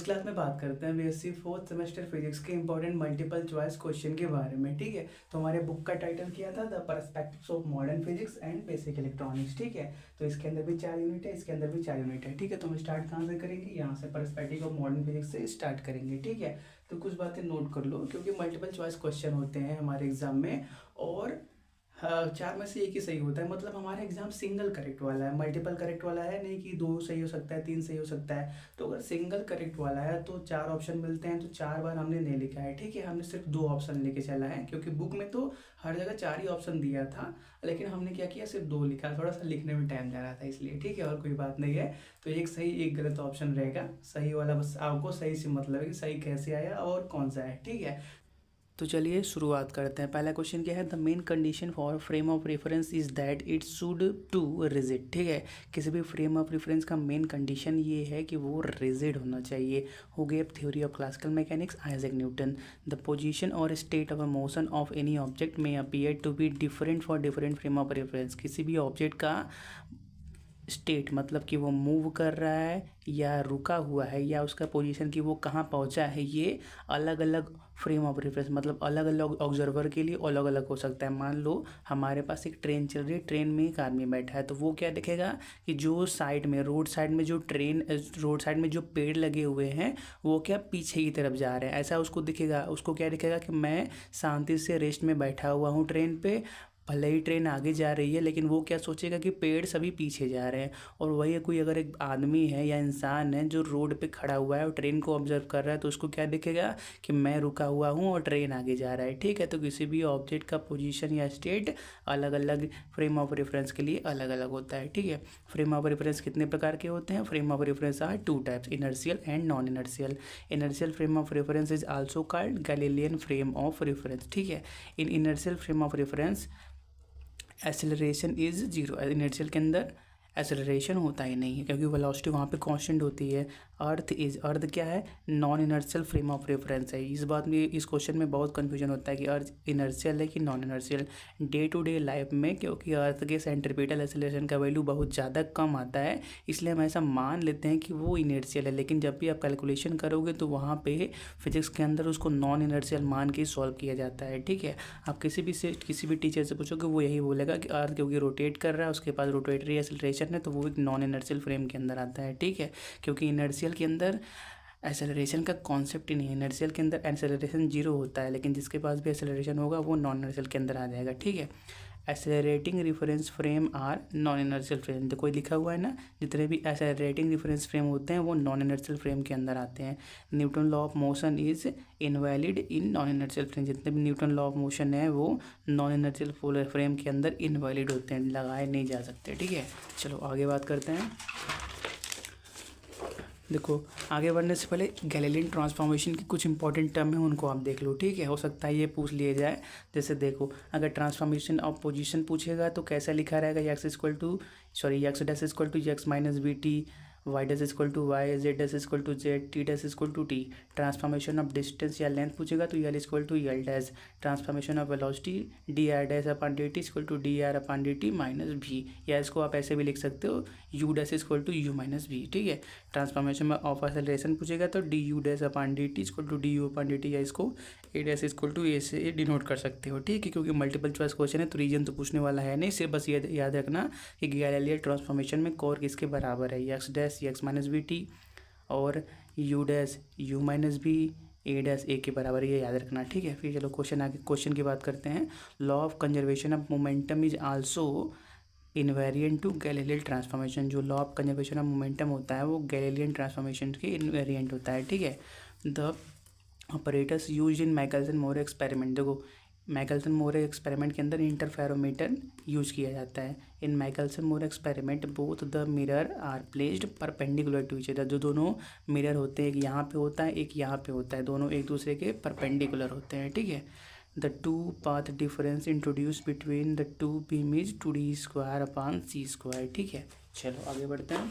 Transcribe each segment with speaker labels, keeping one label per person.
Speaker 1: इस क्लास में बात करते हैं बीएससी फोर्थ सेमेस्टर फिजिक्स के इंपॉर्टेंट मल्टीपल चॉइस क्वेश्चन के बारे में। ठीक है, तो हमारे बुक का टाइटल किया था the perspectives of modern physics and basic electronics. ठीक है, तो इसके अंदर भी 4 यूनिट है, इसके अंदर भी 4 यूनिट है। ठीक है, तो हम स्टार्ट कहाँ से करेंगे? यहाँ से पर्सपेक्टिव ऑफ मॉडर्न फिजिक्स से स्टार्ट करेंगे। ठीक है, तो कुछ बातें नोट कर लो क्योंकि मल्टीपल चॉइस क्वेश्चन होते हैं हमारे एग्जाम में और हाँ, 4 में से एक ही सही होता है। मतलब हमारा एग्जाम सिंगल करेक्ट वाला है, मल्टीपल करेक्ट वाला है नहीं कि 2 सही हो सकता है, 3 सही हो सकता है। तो अगर सिंगल करेक्ट वाला है तो 4 ऑप्शन मिलते हैं, तो 4 बार हमने नहीं लिखा है। ठीक है, हमने सिर्फ 2 ऑप्शन लेके चला है क्योंकि बुक में तो हर जगह 4 ही ऑप्शन दिया था, लेकिन हमने क्या किया, सिर्फ 2 लिखा। थोड़ा सा लिखने में टाइम जा रहा था इसलिए। ठीक है, और कोई बात नहीं है। तो एक सही एक गलत ऑप्शन रहेगा। सही वाला बस आपको सही से मतलब है कि सही कैसे आया और कौन सा है। ठीक है, तो चलिए शुरुआत करते हैं। पहला क्वेश्चन क्या है? The main condition for frame of reference is that it should to rigid. ठीक है, किसी भी फ्रेम ऑफ रेफरेंस का मेन कंडीशन ये है कि वो रिजिड होना चाहिए। हो गया theory of classical mechanics, Isaac Newton. The position और state of a motion of any object may appear to be different for different frame of reference. किसी भी ऑब्जेक्ट का स्टेट मतलब कि वो मूव कर रहा है या रुका हुआ है या उसका पोजीशन कि वो कहाँ पहुंचा है, ये अलग अलग फ्रेम ऑफ रेफरेंस मतलब अलग अलग ऑब्जर्वर के लिए अलग अलग हो सकता है। मान लो हमारे पास एक ट्रेन चल रही है, ट्रेन में एक आदमी बैठा है, तो वो क्या दिखेगा कि जो साइड में रोड साइड में जो रोड साइड में जो पेड़ लगे हुए हैं वो क्या पीछे की तरफ जा रहे हैं, ऐसा उसको दिखेगा। उसको क्या दिखेगा कि मैं शांति से रेस्ट में बैठा हुआ हूँ ट्रेन पे, भले ही ट्रेन आगे जा रही है लेकिन वो क्या सोचेगा कि पेड़ सभी पीछे जा रहे हैं। और वही कोई अगर एक आदमी है या इंसान है जो रोड पे खड़ा हुआ है और ट्रेन को ऑब्जर्व कर रहा है, तो उसको क्या दिखेगा कि मैं रुका हुआ हूँ और ट्रेन आगे जा रहा है। ठीक है, तो किसी भी ऑब्जेक्ट का पोजीशन या स्टेट अलग अलग फ्रेम ऑफ रेफरेंस के लिए अलग अलग होता है। ठीक है, फ्रेम ऑफ रेफरेंस कितने प्रकार के होते हैं? Frame of reference are 2 types, inertial and non inertial. Inertial frame of reference is also called Galilean frame of reference. ठीक है, in inertial frame of reference acceleration is zero. Inertial के अंदर acceleration होता ही नहीं है क्योंकि वेलोसिटी वहाँ पे कांस्टेंट होती है। अर्थ क्या है? Non inertial frame of reference है। इस बात में इस क्वेश्चन में बहुत कंफ्यूजन होता है कि अर्थ इनर्शियल है कि non inertial. Day to day life में क्योंकि अर्थ के सेंट्रीपिटल एक्सेलरेशन का वैल्यू बहुत ज़्यादा कम आता है, इसलिए हम ऐसा मान लेते हैं कि वो इनर्शियल है। लेकिन जब भी आप कैलकुलेशन करोगे तो वहाँ पे फिजिक्स के अंदर उसको नॉन इनर्शियल मान के सॉल्व किया जाता है। ठीक है, आप किसी भी टीचर से पूछोगे वो यही बोलेगा कि अर्थ क्योंकि रोटेट कर रहा है, उसके पास रोटेटरी एक्सेलरेशन है, तो वो एक नॉन इनर्शियल फ्रेम के अंदर आता है। ठीक है, क्योंकि इनर्शियल के अंदर एक्सेलरेशन का कॉन्सेप्ट ही नहीं है। इनर्शियल के अंदर एक्सेलरेशन जीरो होता है, लेकिन जिसके पास भी एक्सेलरेशन होगा वो नॉन इनर्शियल के अंदर आ जाएगा। ठीक है, accelerating reference frame are non inertial frame. देखो लिखा हुआ है ना, जितने भी एक्सेलरेटिंग रेफरेंस फ्रेम होते हैं वो नॉन इनर्शियल फ्रेम के अंदर आते हैं। Newton law of motion is invalid in non inertial frame. जितने भी न्यूटन लॉ ऑफ मोशन है वो नॉन इनर्शियल फ्रेम के अंदर इनवैलिड होते हैं, लगाए नहीं जा सकते। ठीक है, चलो आगे बात करते हैं। देखो आगे बढ़ने से पहले गैलीलियन ट्रांसफॉर्मेशन की कुछ इंपॉर्टेंट टर्म है, उनको आप देख लो। ठीक है, हो सकता है ये पूछ लिए जाए। जैसे देखो अगर ट्रांसफॉर्मेशन ऑफ पोजीशन पूछेगा तो कैसा लिखा रहेगा? X dash equal to X minus B T, Y dash equal to Y, Z dash equal to Z, T dash equal to T. Transformation of distance या लेंथ पूछेगा तो L equal to L dash. Transformation of velocity D R dash upon D T equal to D R upon D T minus भी, या इसको आप ऐसे भी लिख सकते हो U dash equal to you minus भी। ठीक है, ट्रांसफॉर्मेशन ऑफ एक्सेलरेशन पूछेगा तो D U dash upon D T equal to D U upon D T, या इसको A dash equal to A से डिनोट कर सकते हो। ठीक है, क्योंकि मल्टीपल चॉइस क्वेश्चन है तो रीजन तो पूछने वाला है नहीं, सिर्फ बस याद रखना कि गैलीलियन ट्रांसफॉर्मेशन में कोर किसके बराबर है? X dash X minus B T और U dash U minus B, A dash A के बराबर, ये याद रखना। ठीक है, फिर चलो क्वेश्चन की बात करते हैं। Law of conservation of momentum is also invariant to Galilean transformation. जो law of conservation of momentum होता है वो गैलीलियन ट्रांसफॉर्मेशन के इनवेरिएंट होता है। ठीक है, the operators use in Michelson Morley experiment. देखो माइकलसन मोरे एक्सपेरिमेंट के अंदर इंटरफेरोमीटर यूज किया जाता है। In Michelson Morley experiment both the mirror are placed perpendicular to each other. जो दोनों मिरर होते हैं, एक यहाँ पे होता है एक यहाँ पे होता है, दोनों एक दूसरे के परपेंडिकुलर होते हैं। ठीक है, the two path difference introduce between the two beam is 2d² upon c²। ठीक है, चलो आगे बढ़ते हैं।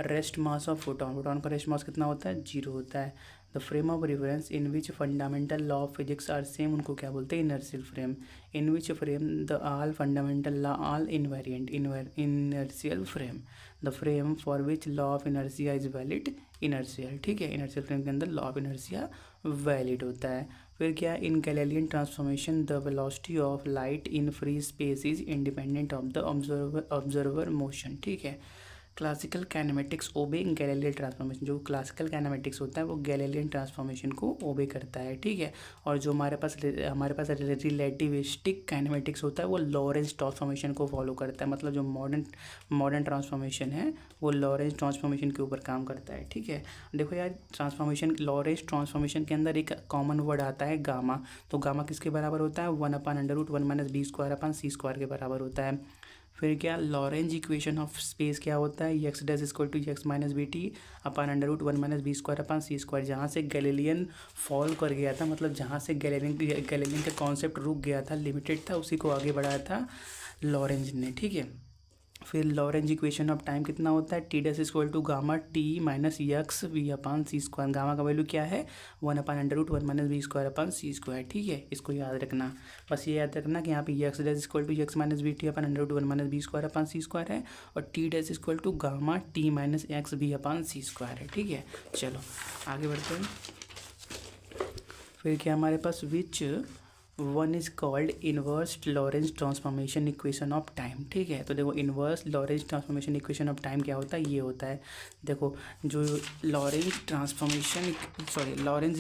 Speaker 1: Rest mass of photon, photon का रेस्ट मास कितना होता है, 0 होता है। The frame of reference in which fundamental law of physics are same, उनको क्या बोलते हैं, inertial frame. In which frame the all fundamental law all invariant, inertial frame. The frame for which law of inertia is valid, inertial, ठीक है। Inertial frame के अंदर law of inertia valid होता है। फिर क्या, in Galilean transformation the velocity of light in free space is independent of the observer motion, ठीक है। Classical kinematics obey Galilean transformation, जो क्लासिकल काइनेमेटिक्स होता है वो गैलीलियन ट्रांसफॉर्मेशन को ओबे करता है, ठीक है। और जो हमारे पास रिलेटिविस्टिक काइनेमेटिक्स होता है वो लॉरेंज ट्रांसफॉर्मेशन को फॉलो करता है। मतलब जो मॉडर्न ट्रांसफॉर्मेशन है वो लॉरेंज ट्रांसफॉर्मेशन के ऊपर काम करता है, ठीक है। देखो यार, ट्रांसफॉर्मेशन, लॉरेंज ट्रांसफॉर्मेशन के अंदर एक कॉमन वर्ड आता है गामा। तो गामा किसके बराबर होता है, 1/√1 - b² के बराबर होता है। फिर क्या, लॉरेंज इक्वेशन ऑफ स्पेस क्या होता है, x dash equal to x minus B T upon √1 - b²/c²। जहाँ से गैलीलियन फॉल कर गया था, मतलब जहाँ से गैलीलियन का कॉन्सेप्ट रुक गया था, लिमिटेड था, उसी को आगे बढ़ाया था लॉरेंज ने, ठीक है। फिर लॉरेंज इक्वेशन ऑफ टाइम कितना होता है, T dash equal to gamma T minus X v/c²। Gamma का वैल्यू क्या है, 1/√1 - b²/c², ठीक है। इसको याद रखना, बस ये याद रखना कि यहाँ पे X dash equal to x minus B T /√1 - b²/c² है, और T dash equal to gamma T minus X v/c² है, ठीक है। चलो आगे बढ़ते हैं। फिर क्या हमारे पास, which one is called inverse Lorentz transformation equation of time, ठीक है। तो देखो, inverse Lorentz transformation equation of time क्या होता है, ये होता है, देखो जो लॉरेंज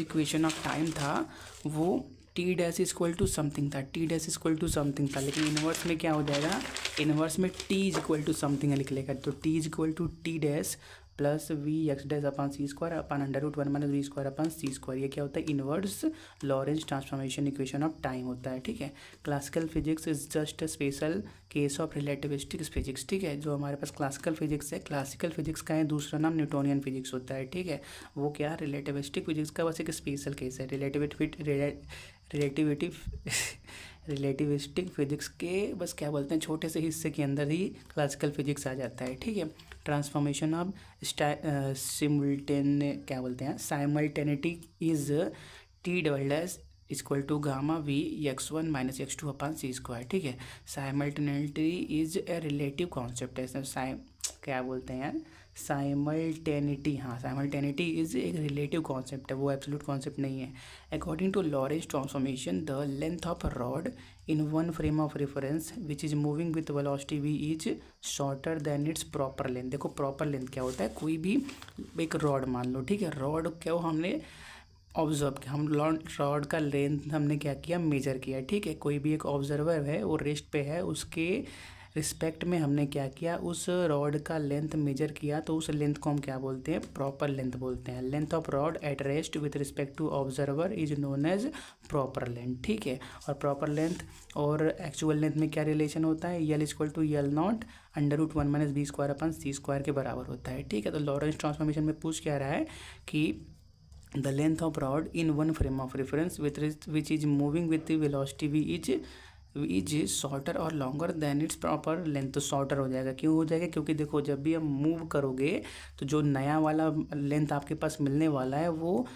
Speaker 1: इक्वेशन ऑफ टाइम था वो T dash equal to something था, लेकिन इनवर्स में क्या हो जाएगा, इनवर्स में T is equal to something लिख लेगा। तो T is equal to T dash plus v(x'/c² upon √1 - v²/c²। ये क्या होता है, inverse Lorentz transformation equation of time होता है, ठीक है। Classical physics is just a special case of relativistic physics, ठीक है। जो हमारे पास क्लासिकल फिजिक्स है, क्लासिकल फिजिक्स का है दूसरा नाम न्यूटोनियन फिजिक्स होता है, ठीक है। वो क्या, रिलेटिविस्टिक फिजिक्स का बस एक स्पेशल केस है। रिलेटिविस्टिक फिजिक्स के बस क्या बोलते हैं, छोटे से हिस्से के अंदर ही क्लासिकल फिजिक्स आ जाता है, ठीक है। Transformation of simultaneity is t double dash equal to gamma v(x1 - x2 upon c², ठीक है। Simultaneity is a relative concept है, क्या बोलते हैं यार, साइमल्टेनिटी, हाँ, साइमल्टेनिटी इज एक रिलेटिव कॉन्सेप्ट है, वो एब्सोल्यूट कॉन्सेप्ट नहीं है। According to Lorentz transformation the length of rod in one frame of reference which is moving with velocity v is shorter than its proper length. देखो proper length क्या होता है, कोई भी एक रॉड मान लो, ठीक है, रॉड क्या हमने ऑब्जर्व किया, हम रॉड का लेंथ हमने क्या किया, मेजर किया, ठीक है। कोई भी एक ऑब्जर्वर है वो रेस्ट पे है, उसके रिस्पेक्ट में हमने क्या किया, उस रॉड का लेंथ मेजर किया, तो उस लेंथ को हम क्या बोलते हैं, प्रॉपर लेंथ बोलते हैं। Length of rod at rest with respect to observer is known as proper length, ठीक है। और प्रॉपर लेंथ और एक्चुअल लेंथ में क्या रिलेशन होता है, यल इक्वल टू यल0 √1 - b²/c² के बराबर होता है, ठीक है। तो लॉरेंज ट्रांसफॉर्मेशन में पूछ क्या रहा है कि the length of rod in one frame of reference which is moving with the velocity v is shorter or longer than its proper length। तो शॉर्टर हो जाएगा, क्यों हो जाएगा, क्योंकि देखो जब भी हम मूव करोगे तो जो नया वाला लेंथ आपके पास मिलने वाला है वो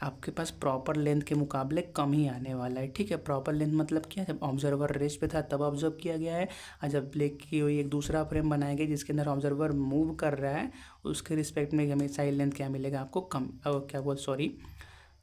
Speaker 1: आपके पास प्रॉपर लेंथ के मुकाबले कम ही आने वाला है, ठीक है। प्रॉपर लेंथ मतलब क्या, जब ऑब्जर्वर रेस्ट पे था तब ऑब्जर्व किया गया है, और जब ब्लैक की हुई एक दूसरा फ्रेम बनाया गया जिसके अंदर ऑब्जर्वर मूव कर रहा है, उसके रिस्पेक्ट में हमेशा ही लेंथ क्या मिलेगा आपको, कम,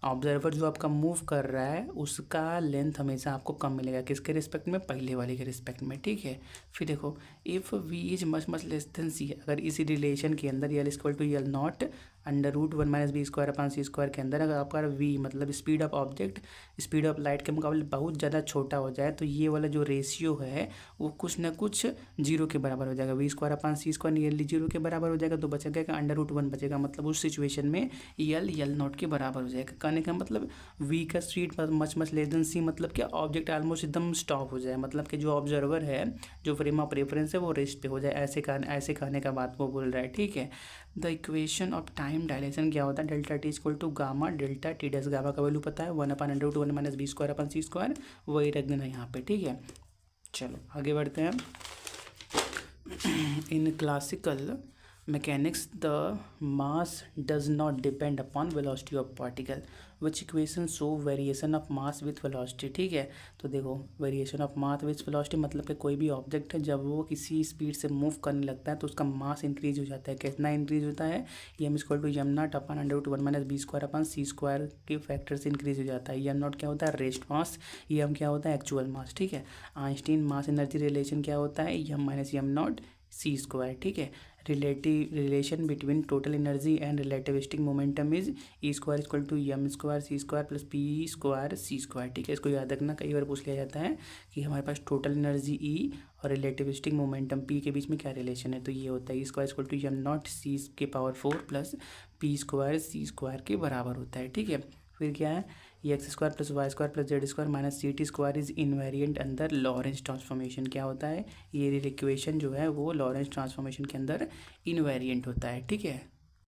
Speaker 1: ऑब्जर्वर जो आपका मूव कर रहा है उसका लेंथ हमेशा आपको कम मिलेगा, किसके रिस्पेक्ट में, पहले वाले के रिस्पेक्ट में, ठीक है। फिर देखो, if v is much less than c, अगर इसी रिलेशन के अंदर यल इक्वल टू यल0 √1 - b²/c² के अंदर अगर आपका v मतलब speed of object speed of light के मुकाबले बहुत ज़्यादा छोटा हो जाए, तो ये वाला जो रेशियो है वो कुछ ना कुछ 0 के बराबर हो जाएगा, v²/c² नियरली 0 के बराबर हो जाएगा, तो बचेगा √1 बचेगा, मतलब उस सिचुएशन में यल0 के बराबर हो जाएगा। कहने का मतलब v का speed much less than c, मतलब क्या, ऑब्जेक्ट ऑलमोस्ट एकदम स्टॉप हो जाए, मतलब कि जो ऑब्जर्वर है, जो फ्रेम ऑफ रेफरेंस है वो रेस्ट पे हो जाए, ऐसे कहने का बात वो बोल रहा है, ठीक है। The equation of time dilation क्या होता है, delta T equal to gamma delta T dash, gamma का वैल्यू पता है 1/√1 - b²/c², वही रख देना यहाँ पे, ठीक है। चलो आगे बढ़ते हैं। In classical mechanics, the mass does not depend upon velocity of particle, which equation show variation of mass with velocity। ठीक है, तो देखो variation of mass with velocity मतलब कि कोई भी ऑब्जेक्ट है जब वो किसी स्पीड से मूव करने लगता है तो उसका मास इंक्रीज हो जाता है। कितना इंक्रीज होता है, M equal to M naught upon under root one minus B square upon C square के फैक्टर से इंक्रीज हो जाता है। एम नॉट क्या होता है, रेस्ट मास, एम क्या होता है, एक्चुअल मास। ठीक है, आइंस्टीन मास एनर्जी रिलेशन क्या होता है, M minus M not C square. ठीक है, relative relation between total energy and relativistic momentum is E square equal to M square C square plus P square C square. ठीक है, इसको याद रखना, कई बार पूछ लिया जाता है कि हमारे पास टोटल एनर्जी ई और रिलेटिविस्टिक मोमेंटम पी के बीच में क्या रिलेशन है, तो ये होता है E square equal to am not C के power 4 plus P square C square के बराबर होता है। ठीक है, फिर क्या है, ये X square plus Y square plus Z square minus C T square is invariant under Lorentz transformation. क्या होता है, ये इक्वेशन जो है वो लॉरेंस ट्रांसफॉर्मेशन के अंदर इनवेरिएंट होता है। ठीक है,